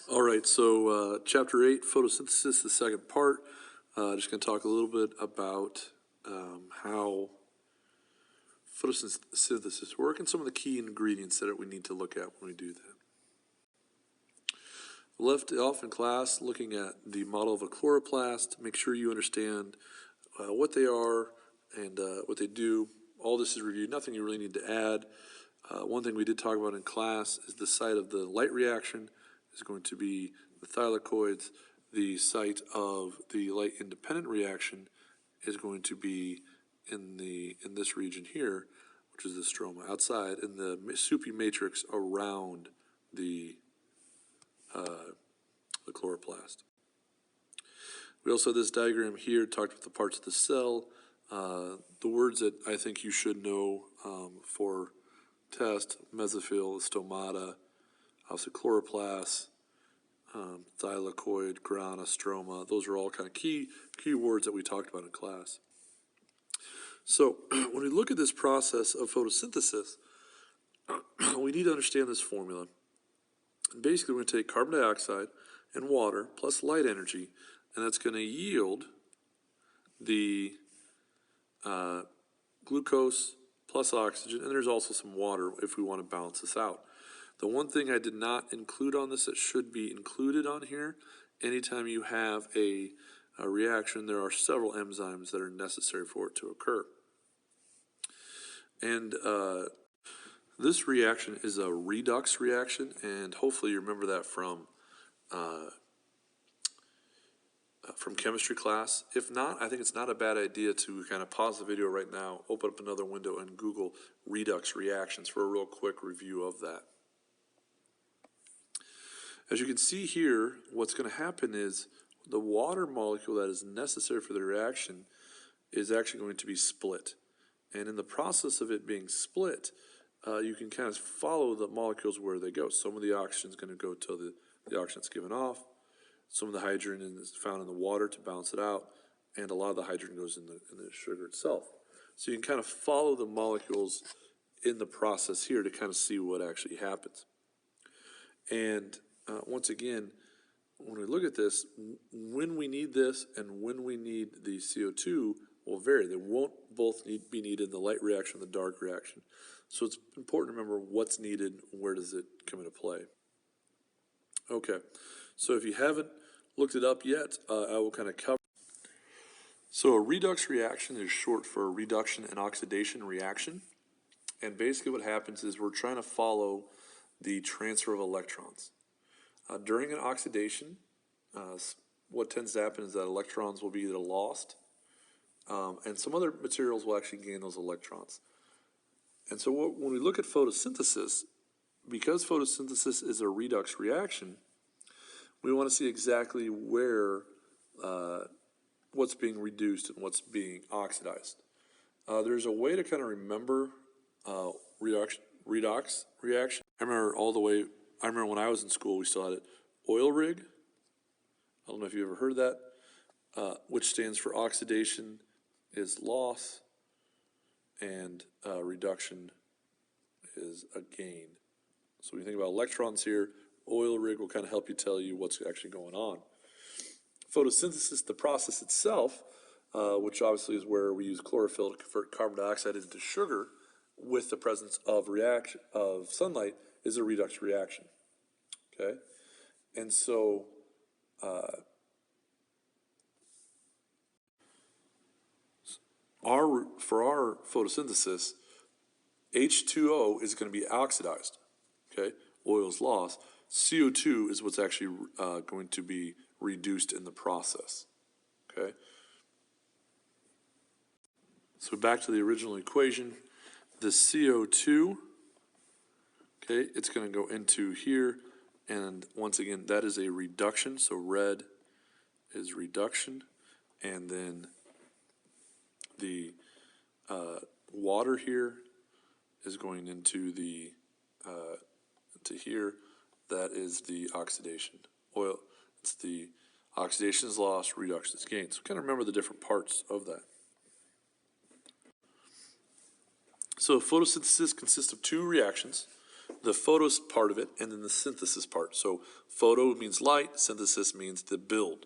All right, so Chapter 8, photosynthesis, the second part. Just going to talk a little bit about how photosynthesis works and some of the key ingredients that we need to look at when we do that. Left off in class looking at the model of a chloroplast. Make sure you understand what they are and what they do. All this is reviewed, nothing you really need to add. One thing we did talk about in class is the site of the light reaction is going to be the thylakoids. The site of the light independent reaction is going to be in this region here, which is the stroma, outside in the soupy matrix around the chloroplast. We also have this diagram here, talked about the parts of the cell. The words that I think you should know for test: mesophyll, stomata, obviously chloroplast, thylakoid, grana, stroma. Those are all kind of key words that we talked about in class. So when we look at this process of photosynthesis, we need to understand this formula. And basically, we're going to take carbon dioxide and water plus light energy, and that's going to yield the glucose plus oxygen, and there's also some water if we want to balance this out. The one thing I did not include on this that should be included on here, anytime you have a reaction, there are several enzymes that are necessary for it to occur. And this reaction is a redox reaction, and hopefully you remember that from chemistry class. If not, I think it's not a bad idea to kind of pause the video right now, open up another window, and Google redox reactions for a real quick review of that. As you can see here, what's going to happen is the water molecule that is necessary for the reaction is actually going to be split. And in the process of it being split, you can kind of follow the molecules where they go. Some of the oxygen is going to go to the oxygen is given off. Some of the hydrogen is found in the water to balance it out. And a lot of the hydrogen goes in the sugar itself. So you can kind of follow the molecules in the process here to kind of see what actually happens. And once again, when we look at this, when we need this and when we need the CO2 will vary. They won't both be needed in the light reaction and the dark reaction. So it's important to remember what's needed, where does it come into play. Okay, so if you haven't looked it up yet, I will kind of cover. So a redox reaction is short for a reduction and oxidation reaction. And basically what happens is we're trying to follow the transfer of electrons. During an oxidation, what tends to happen is that electrons will be either lost, and some other materials will actually gain those electrons. And so when we look at photosynthesis, because photosynthesis is a redox reaction, we want to see exactly where what's being reduced and what's being oxidized. There's a way to kind of remember redox reaction. I remember when I was in school, we still had it. Oil rig, I don't know if you ever heard that, which stands for oxidation is loss, and reduction is a gain. So when you think about electrons here, oil rig will kind of help you tell you what's actually going on. Photosynthesis, the process itself, which obviously is where we use chlorophyll to convert carbon dioxide into sugar with the presence of sunlight, is a redox reaction. Okay, and so for our photosynthesis, H2O is going to be oxidized. Okay, oil is lost. CO2 is what's actually going to be reduced in the process. Okay, so back to the original equation, the CO2. Okay, it's going to go into here, and once again, that is a reduction. So red is reduction, and then the water here is going into the into here. That is the oxidation. Oil, it's the oxidation is lost, reduction is gained. So kind of remember the different parts of that. So photosynthesis consists of two reactions. the photos part of it, and then the synthesis part. So photo means light, synthesis means the build.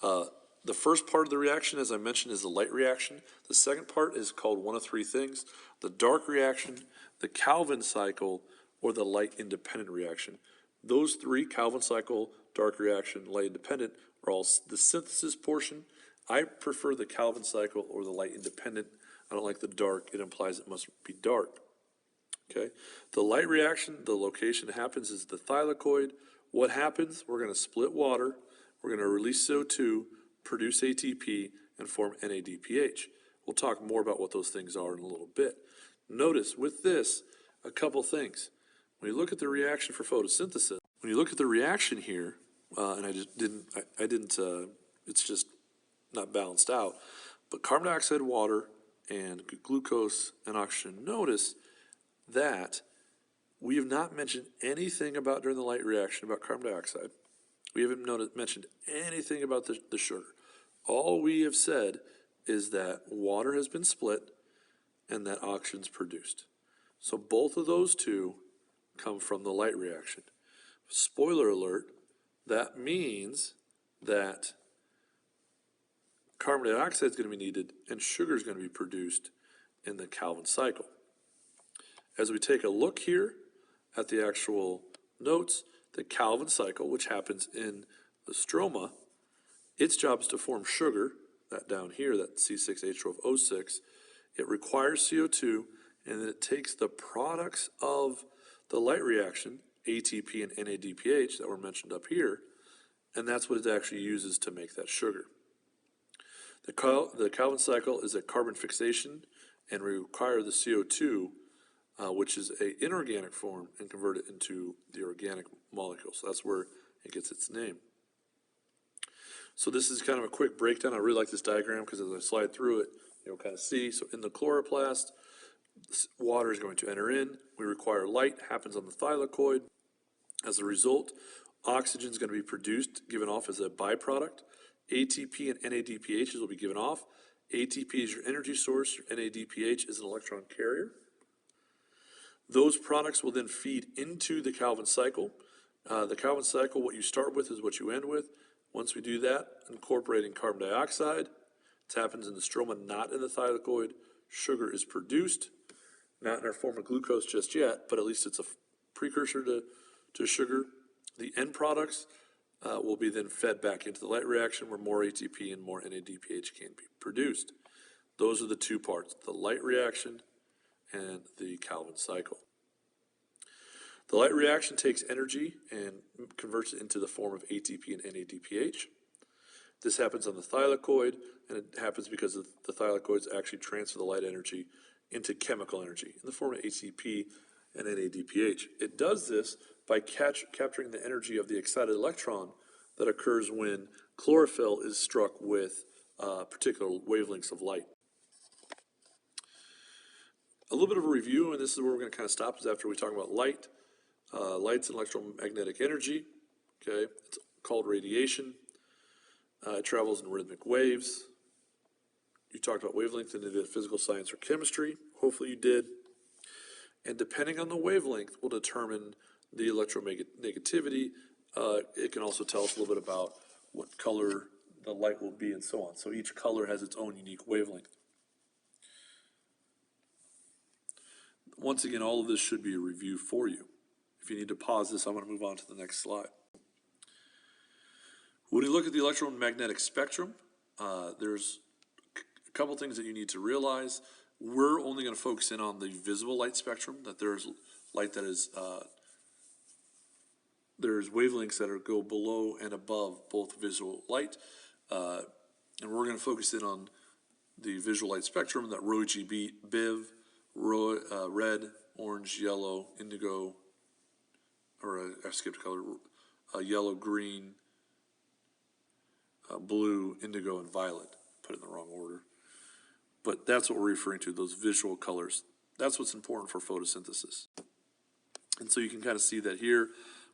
The first part of the reaction, as I mentioned, is the light reaction. The second part is called one of three things: the dark reaction, the Calvin cycle, or the light independent reaction. Those three, Calvin cycle, dark reaction, light independent, are all the synthesis portion. I prefer the Calvin cycle or the light independent. I don't like the dark. It implies it must be dark. Okay. The light reaction, the location it happens is the thylakoid. What happens? We're going to split water. We're going to release CO2, produce ATP, and form NADPH. We'll talk more about what those things are in a little bit. Notice with this, a couple things. When you look at the reaction for photosynthesis, when you look at the reaction here, and I didn't, it's just not balanced out, but carbon dioxide, water, and glucose and oxygen. Notice that we have not mentioned anything about during the light reaction about carbon dioxide. We haven't mentioned anything about the sugar. All we have said is that water has been split and that oxygen's produced. So both of those two come from the light reaction. Spoiler alert, that means that carbon dioxide is going to be needed and sugar is going to be produced in the Calvin cycle. As we take a look here at the actual notes, the Calvin cycle, which happens in the stroma, its job is to form sugar, that down here, that C6H12O6. It requires CO2, and then it takes the products of the light reaction, ATP and NADPH that were mentioned up here, and that's what it actually uses to make that sugar. The Calvin cycle is a carbon fixation, and we require the CO2, which is an inorganic form, and convert it into the organic molecule. So that's where it gets its name. So this is kind of a quick breakdown. I really like this diagram because as I slide through it, you'll kind of see. So in the chloroplast, water is going to enter in. We require light, happens on the thylakoid. As a result, oxygen is going to be produced, given off as a byproduct. ATP and NADPHs will be given off. ATP is your energy source. Your NADPH is an electron carrier. Those products will then feed into the Calvin cycle. The Calvin cycle, what you start with is what you end with. Once we do that, incorporating carbon dioxide, it happens in the stroma, not in the thylakoid. Sugar is produced, not in our form of glucose just yet, but at least it's a precursor to sugar. The end products will be then fed back into the light reaction where more ATP and more NADPH can be produced. Those are the two parts, the light reaction and the Calvin cycle. The light reaction takes energy and converts it into the form of ATP and NADPH. This happens on the thylakoid, and it happens because the thylakoids actually transfer the light energy into chemical energy in the form of ATP and NADPH. It does this by capturing the energy of the excited electron that occurs when chlorophyll is struck with particular wavelengths of light. A little bit of a review, and this is where we're going to kind of stop, is after we talk about light. Light's an electromagnetic energy. Okay, it's called radiation. It travels in rhythmic waves. You talked about wavelength and did physical science or chemistry. Hopefully you did. And depending on the wavelength will determine the electronegativity. It can also tell us a little bit about what color the light will be and so on. So each color has its own unique wavelength. Once again, all of this should be a review for you. If you need to pause this, I'm going to move on to the next slide. When you look at the electromagnetic spectrum, there's a couple things that you need to realize. We're only going to focus in on the visible light spectrum, that there's light that is, there's wavelengths that go below and above both visual light. And we're going to focus in on the visual light spectrum, that ROGB, BIV, red, orange, yellow, indigo, I skipped color, yellow, green, blue, indigo, and violet. Put it in the wrong order. But that's what we're referring to, those visual colors. That's what's important for photosynthesis. And so you can kind of see that here.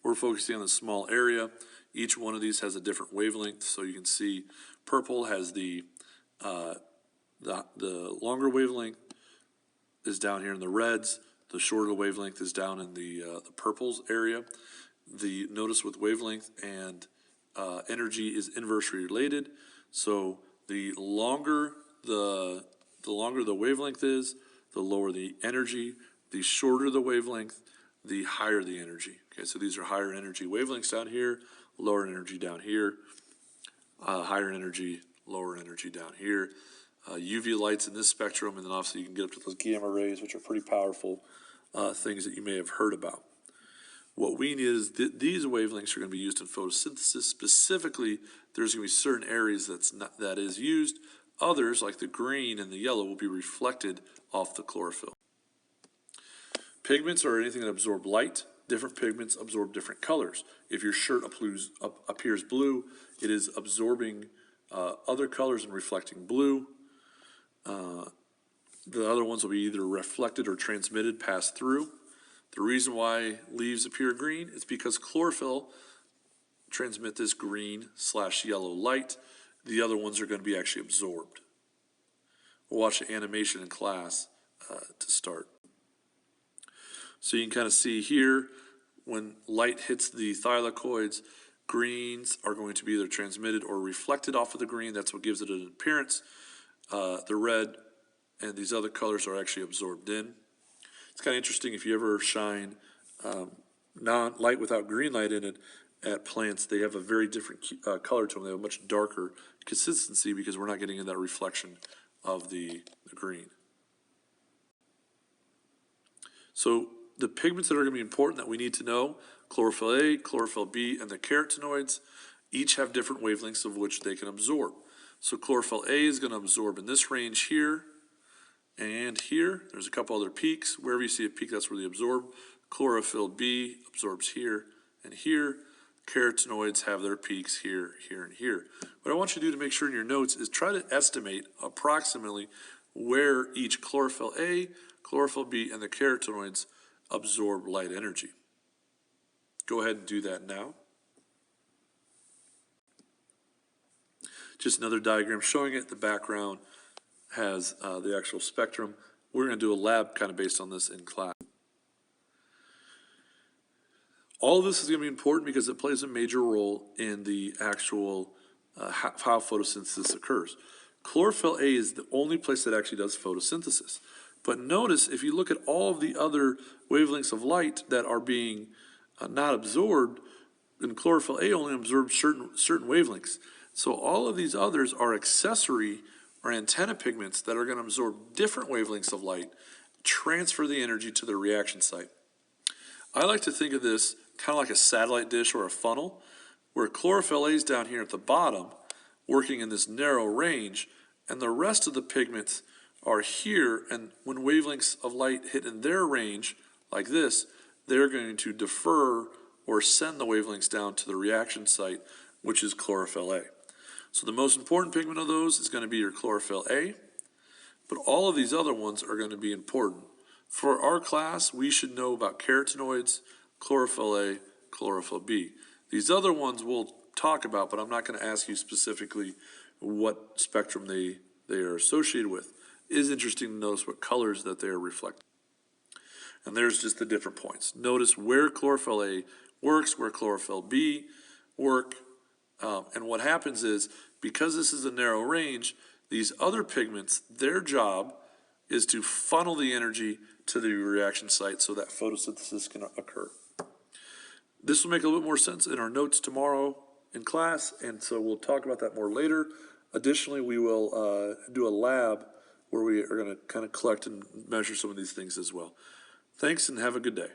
We're focusing on a small area. Each one of these has a different wavelength. So you can see purple has the longer wavelength is down here in the reds. The shorter the wavelength is down in the purples area. Notice with wavelength and energy is inversely related. So the longer the wavelength is, the lower the energy. The shorter the wavelength, the higher the energy. Okay, so these are higher energy wavelengths down here, lower energy down here, higher energy, lower energy down here. UV lights in this spectrum, and then obviously you can get up to those gamma rays, which are pretty powerful things that you may have heard about. What we need is these wavelengths are going to be used in photosynthesis. Specifically, there's going to be certain areas that is used. Others, like the green and the yellow, will be reflected off the chlorophyll. Pigments are anything that absorb light. Different pigments absorb different colors. If your shirt appears blue, it is absorbing other colors and reflecting blue. The other ones will be either reflected or transmitted, passed through. The reason why leaves appear green is because chlorophyll transmit this green/yellow light. The other ones are going to be actually absorbed. We'll watch the animation in class to start. So you can kind of see here, when light hits the thylakoids, greens are going to be either transmitted or reflected off of the green. That's what gives it an appearance. The red and these other colors are actually absorbed in. It's kind of interesting if you ever shine light without green light in it at plants. They have a very different color to them. They have a much darker consistency because we're not getting in that reflection of the green. So the pigments that are going to be important that we need to know, chlorophyll A, chlorophyll B, and the carotenoids, each have different wavelengths of which they can absorb. So chlorophyll A is going to absorb in this range here and here. There's a couple other peaks. Wherever you see a peak, that's where they absorb. Chlorophyll B absorbs here and here. Carotenoids have their peaks here, here, and here. What I want you to do to make sure in your notes is try to estimate approximately where each chlorophyll A, chlorophyll B, and the carotenoids absorb light energy. Go ahead and do that now. Just another diagram showing it. The background has the actual spectrum. We're going to do a lab kind of based on this in class. All of this is going to be important because it plays a major role in the actual how photosynthesis occurs. Chlorophyll A is the only place that actually does photosynthesis. But notice, if you look at all of the other wavelengths of light that are being not absorbed, then chlorophyll A only absorbs certain wavelengths. So all of these others are accessory or antenna pigments that are going to absorb different wavelengths of light, transfer the energy to the reaction site. I like to think of this kind of like a satellite dish or a funnel, where chlorophyll A is down here at the bottom, working in this narrow range, and the rest of the pigments are here, and when wavelengths of light hit in their range, like this, they're going to defer or send the wavelengths down to the reaction site, which is chlorophyll A. So the most important pigment of those is going to be your chlorophyll A, but all of these other ones are going to be important. For our class, we should know about carotenoids, chlorophyll A, chlorophyll B. These other ones we'll talk about, but I'm not going to ask you specifically what spectrum they are associated with. It is interesting to notice what colors that they are reflecting. And there's just the different points. Notice where chlorophyll A works, where chlorophyll B work, and what happens is, because this is a narrow range, these other pigments, their job is to funnel the energy to the reaction site so that photosynthesis can occur. This will make a little bit more sense in our notes tomorrow in class, and so we'll talk about that more later. Additionally, we will do a lab where we are going to kind of collect and measure some of these things as well. Thanks and have a good day.